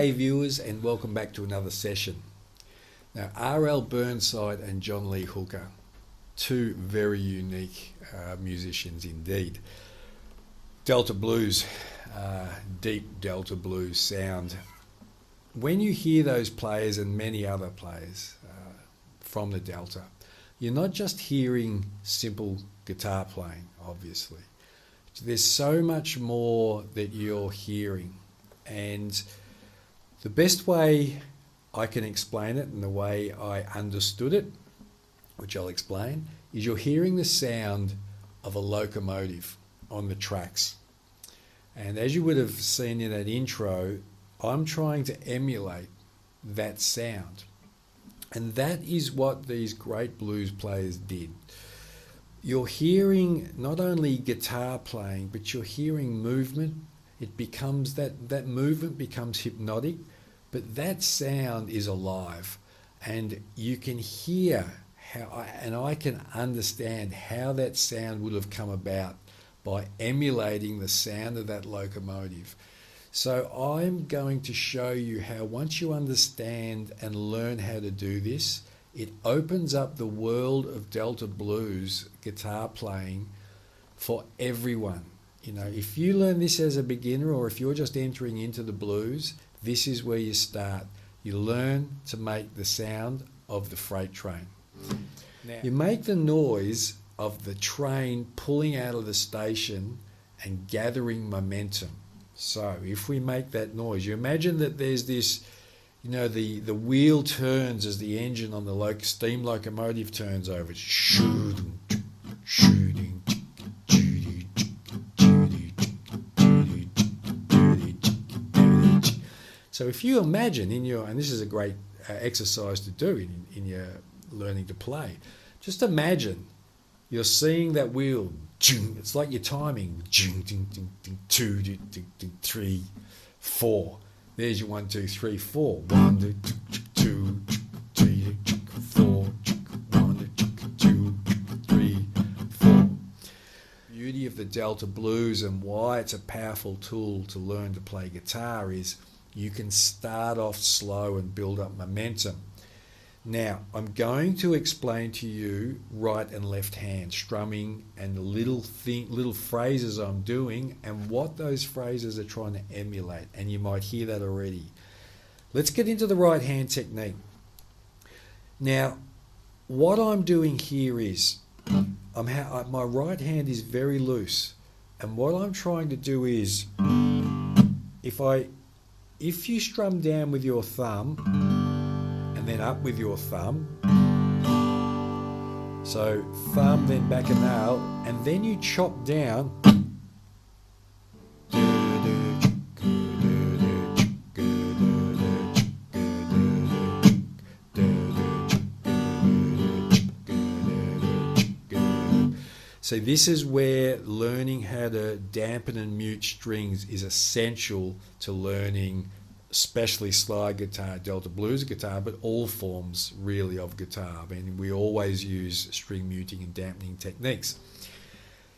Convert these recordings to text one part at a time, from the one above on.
G'day viewers, and welcome back to another session. Now, R.L. Burnside and John Lee Hooker, two very unique musicians indeed. Delta blues, deep Delta blues sound. When you hear those players and many other players from the Delta, you're not just hearing simple guitar playing, obviously. There's so much more that you're hearing. And the best way I can explain it, and the way I understood it, which I'll explain, is you're hearing the sound of a locomotive on the tracks. And as you would have seen in that intro, I'm trying to emulate that sound. And that is what these great blues players did. You're hearing not only guitar playing, but you're hearing movement. It becomes that movement becomes hypnotic, but that sound is alive, and you can hear and I can understand how that sound would have come about by emulating the sound of that locomotive. So I'm going to show you how, once you understand and learn how to do this, it opens up the world of Delta blues guitar playing for everyone. You know, if you learn this as a beginner, or if you're just entering into the blues, this is where you start. You learn to make the sound of the freight train. Now, you make the noise of the train pulling out of the station and gathering momentum. So if we make that noise, you imagine that there's this, you know, the wheel turns as the engine on the steam locomotive turns over. It's shooting, shooting. So if you imagine and this is a great exercise to do in your learning to play, just imagine you're seeing that wheel. It's like you're timing. 2, 3, 4. There's your 1, 2, 3, 4. 1, 2, 3, 4. 1, 2, 3, 4. Beauty of the Delta blues and why it's a powerful tool to learn to play guitar is you can start off slow and build up momentum. Now, I'm going to explain to you right and left hand strumming and the little phrases I'm doing and what those phrases are trying to emulate, and you might hear that already. Let's get into the right hand technique. Now, what I'm doing here is my right hand is very loose, and what I'm trying to do is if you strum down with your thumb and then up with your thumb, so thumb, then back a nail, and then you chop down, so this is where learning how to dampen and mute strings is essential to learning, especially slide guitar, Delta blues guitar, but all forms really of guitar. I mean, we always use string muting and dampening techniques.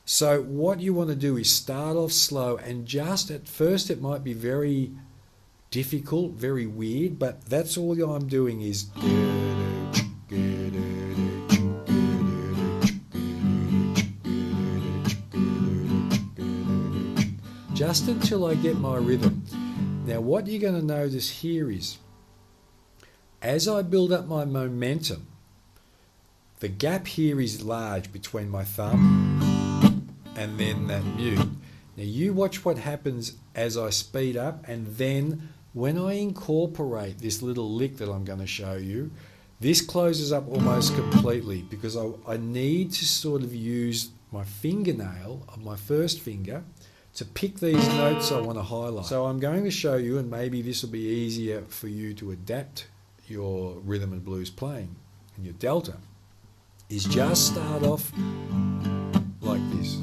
So what you want to do is start off slow, and just at first it might be very difficult, very weird, but that's all I'm doing is just until I get my rhythm. Now, what you're going to notice here is, as I build up my momentum, the gap here is large between my thumb and then that mute. Now, you watch what happens as I speed up, and then when I incorporate this little lick that I'm going to show you, this closes up almost completely, because I need to sort of use my fingernail of my first finger to pick these notes I want to highlight. So I'm going to show you, and maybe this will be easier for you to adapt your rhythm and blues playing and your Delta, is just start off like this.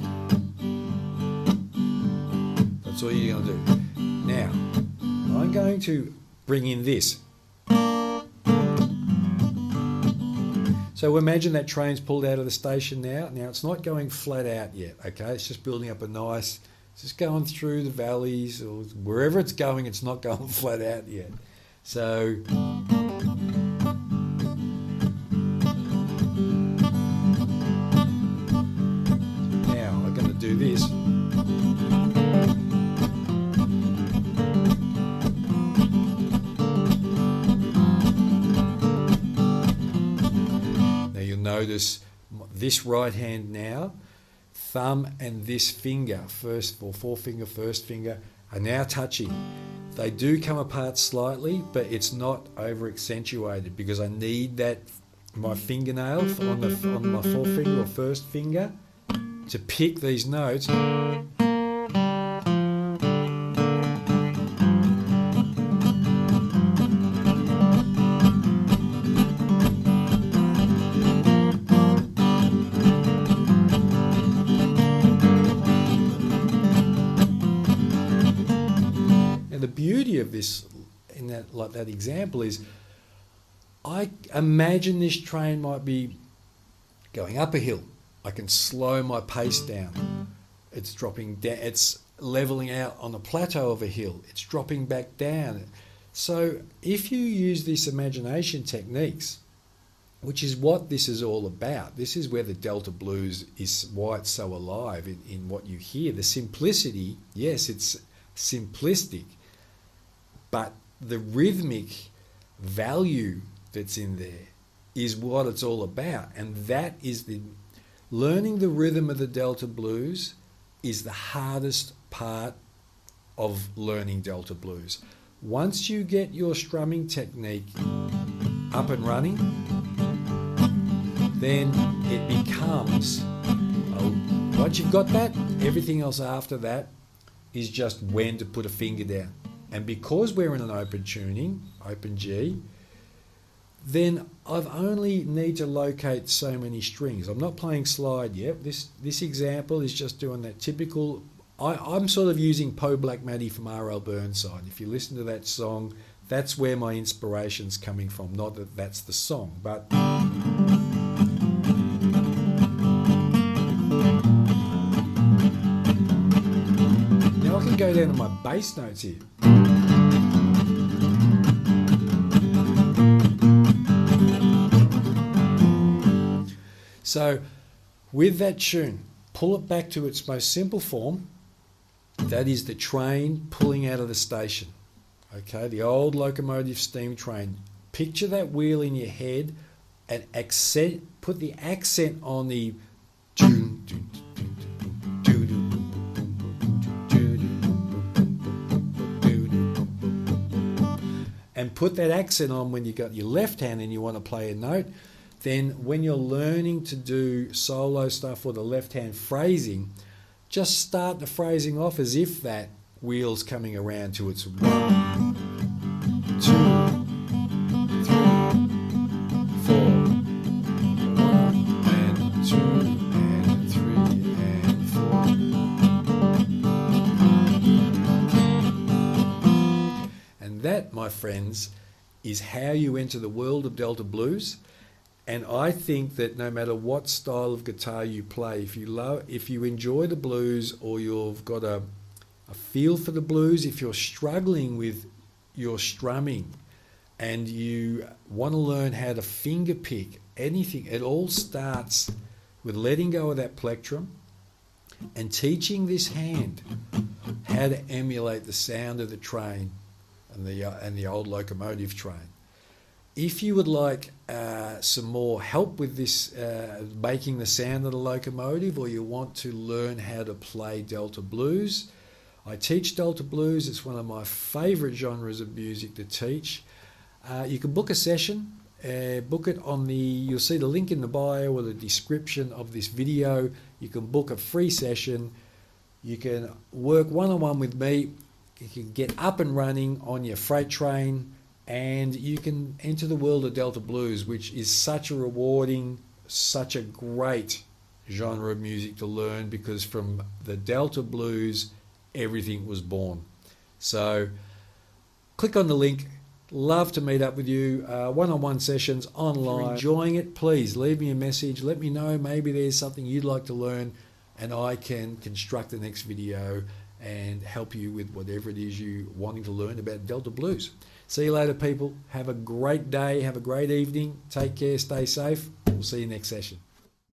That's all you're going to do. Now, I'm going to bring in this. So imagine that train's pulled out of the station now. Now it's not going flat out yet, okay? It's just building up a nice It's just going through the valleys, or wherever it's going, it's not going flat out yet. So now I'm going to do this. Now you'll notice this right hand now, thumb and this finger, first or forefinger, first finger, are now touching. They do come apart slightly, but it's not over accentuated because I need that, my fingernail on my forefinger or first finger, to pick these notes. The beauty of this, in that, like that example, is I imagine this train might be going up a hill. I can slow my pace down. It's dropping down. It's leveling out on the plateau of a hill. It's dropping back down. So if you use these imagination techniques, which is what this is all about, this is where the Delta Blues is, why it's so alive in what you hear. The simplicity, yes, it's simplistic, but the rhythmic value that's in there is what it's all about. And that is the learning the rhythm of the Delta Blues is the hardest part of learning Delta Blues. Once you get your strumming technique up and running, then it becomes, once you've got that, everything else after that is just when to put a finger down. And because we're in an open tuning, open G, then I've only need to locate so many strings. I'm not playing slide yet. This example is just doing that typical, I'm sort of using Poe Black Maddie from R.L. Burnside. If you listen to that song, that's where my inspiration's coming from. Not that that's the song, but now I can go down to my bass notes here. So with that tune, pull it back to its most simple form. That is the train pulling out of the station. Okay, the old locomotive steam train. Picture that wheel in your head and put the accent on the and put that accent on when you got your left hand and you want to play a note. Then when you're learning to do solo stuff or the left hand phrasing, just start the phrasing off as if that wheel's coming around to its 1, 2, 3, 4, 1 and 2 and 3 and 4. And that, my friends, is how you enter the world of Delta Blues. And I think that no matter what style of guitar you play, if you enjoy the blues or you've got a feel for the blues, if you're struggling with your strumming and you want to learn how to finger pick anything, it all starts with letting go of that plectrum and teaching this hand how to emulate the sound of the train and the old locomotive train. If you would like some more help with this, making the sound of the locomotive, or you want to learn how to play Delta Blues, I teach Delta Blues. It's one of my favourite genres of music to teach. You can book a session. Book it on you'll see the link in the bio or the description of this video. You can book a free session. You can work one-on-one with me. You can get up and running on your freight train, and you can enter the world of Delta Blues, which is such a rewarding, such a great genre of music to learn, because from the Delta Blues, everything was born. So click on the link. Love to meet up with you. One-on-one sessions online. If you're enjoying it, please leave me a message. Let me know maybe there's something you'd like to learn, and I can construct the next video and help you with whatever it is you wanting to learn about Delta Blues. See you later, people. Have a great day. Have a great evening. Take care. Stay safe. We'll see you next session.